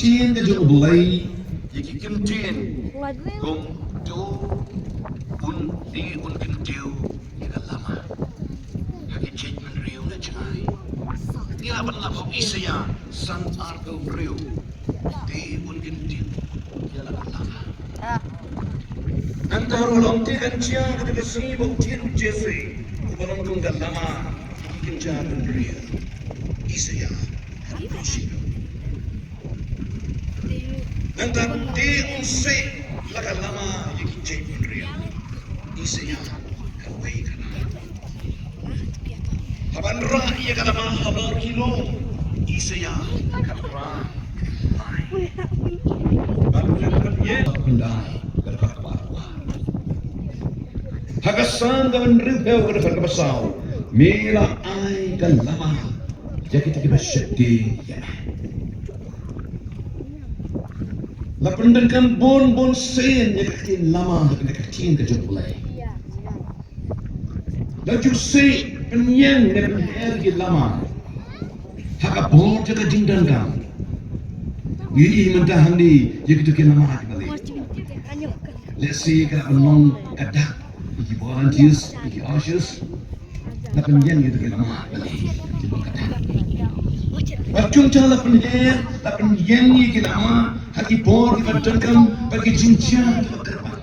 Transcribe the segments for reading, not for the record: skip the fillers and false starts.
Tien ke jung belai Yaki kim tien Kung tu Un di un kim tiu Yaka lama Yaki cik man riu na cai Nia ban la pau isaya San argo riu Di un kim tiu Yaka lama Antara long ti kan cia Ketika si bau tien jese Kubalong tunggal lama Yaki jalan riu Isaya Harushido Nanti di unse Laka lama Yaki cik man riu Isaya Kawai kana Haban ra Ia kana ma habar kilo Isaya Kara Balukan ye Pendai Berkat barwa Hagasan dan ribeu Berkat basau Mila ai kan lama Jadi kita bersyukur ya Lapan kan bon sen ya katin lama ya katin ke jumlah. Laju se penyang ya penher ke lama. Hak bon ya katin dan kam. Ini mentah di ya kita ke lama lagi balik. Let's see kalau menong kadak iki volunteers iki ushers. Lapan yang kita ke lama balik. Wajung cala penher lapan yang iki lama haki bor ki badangkam bagi cincang terba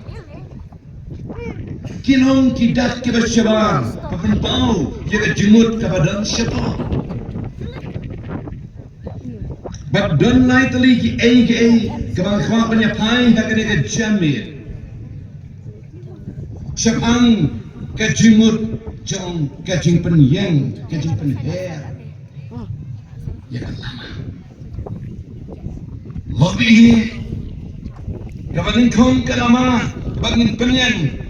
kinong kidat ki basyabar papan bau ya jemut ka badan syaba badan lai tali ki ka bang khwa panya pai ha ka ka jamir syabang ka jemut jong ka jing pen yang ka jing pen her ya kan lama Hobi Kabanin kong kalama Bangin penyan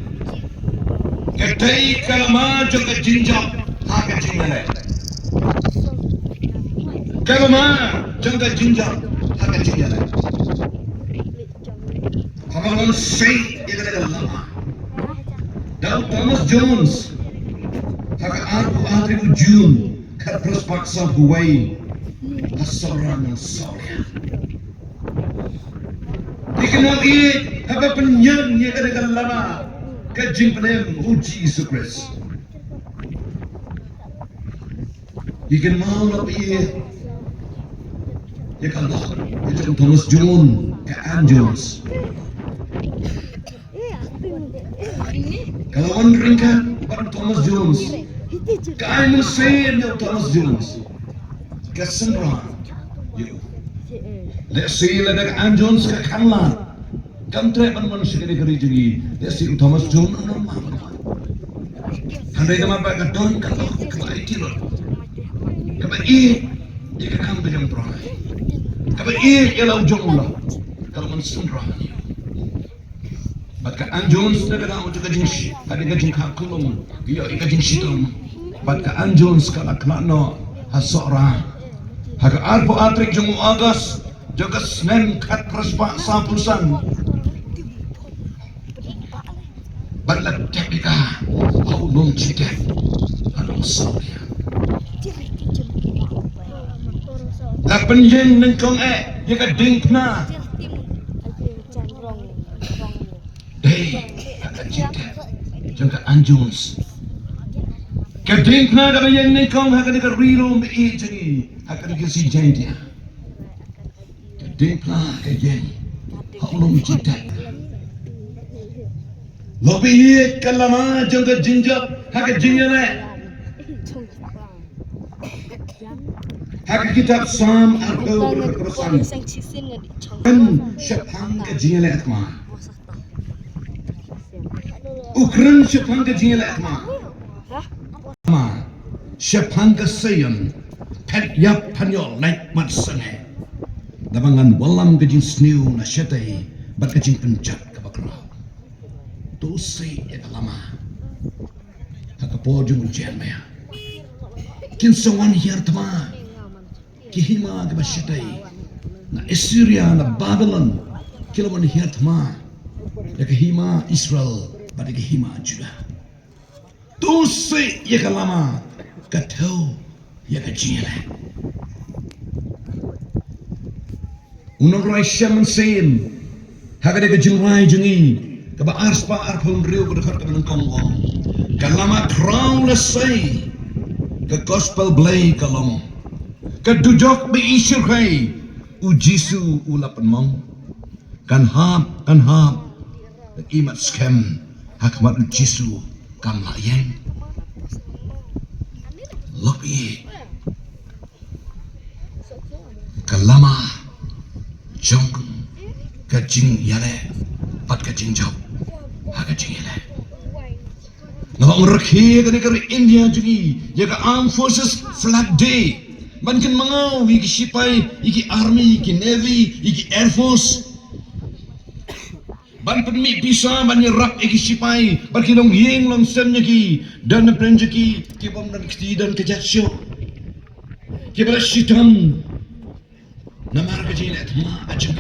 Katay kalama Jog jinjak Haka jingalay Kalama Jog jinjak Haka jingalay Kabalan say Ika kalama Daw Thomas Jones Haka arpo atribu June Kat prospaksa buway Asoran ng solya Dikenal ia apa penyang ia kadang lama kajing penem uji Yesus Kristus. Ikan mau apa ia? Ya kalau itu Thomas John ke Jones. Kalau wondering kan pada Thomas Jones, kain sen ya Thomas Jones. Kesenra. Let's see ledak Jones ke kanla. Kantre pan manusia kene gereja ini. Let's see Thomas Jones normal. Handai nama pak kadon kalau kembali kilo. Kembali ia kan dengan perangai. Kembali ia lau jomlah. Kalau manusia rohani. Batka Jones nak ada untuk kajing. Ada kajing kakulum. Ia kajing situm. Batka Jones kalau kelakno hasora. Haka arpo atrik jumu agas. Jaga senen kat perspak sampusan Balat teknika Haulung ciket Anong saulia Lapan yen nengkong Yaka dingkna Day Haka ciket Jaga anjuns Kadingkna kama yen nengkong Haka nika rilo mei jengi Haka nika si jendia Dingpla kayen Haulung ciket Lobi iya kalama jangka jinjab Haka jinjana Haka kitab Sam Argo berkerusan Kan syabhang ka jinjana atma Ukran syabhang ka jinjana atma Syabhang ka sayan Pet yap panyol naik mat sanay Dabangan walam kajing sniu na syatay Bat kajing penjat kabakraw Tusay ya kalama Hakapo jung ujian maya Kinsawan hiyar tama Kihima kaba syatay Na Assyria na Babylon Kilawan hiyar tama Ya kahima Israel Bat kahima Judah Tusay ya kalama Katau ya kajing Unang rai siya man sin. Hagade ke jilwai jengi. Kaba arspa arpun riu berdekat ke menengkong wong. Kalama crown lesai. Ke gospel blay kalong. Ke dujok be isyur kai. Ujisu ulapan mong. Kan hap. Imat scam. Hakmat ujisu. Kan layang. Lopi. Kalama. Jong. Kajing yale. Pat kajing jauh. Kajing yale. Ngawang rekhi kari India juga. Jaga Armed Forces Flag Day. Bankan mangau. Iki sipai. Iki Army. Iki Navy. Iki Air Force. Ban penmi bisa ban rak iki sipai. Berkidong yeng long sen ki. Dan penjeki. Kibom dan keti dan kejasyo. Kibala sitam. Namar kajing atma ajeng.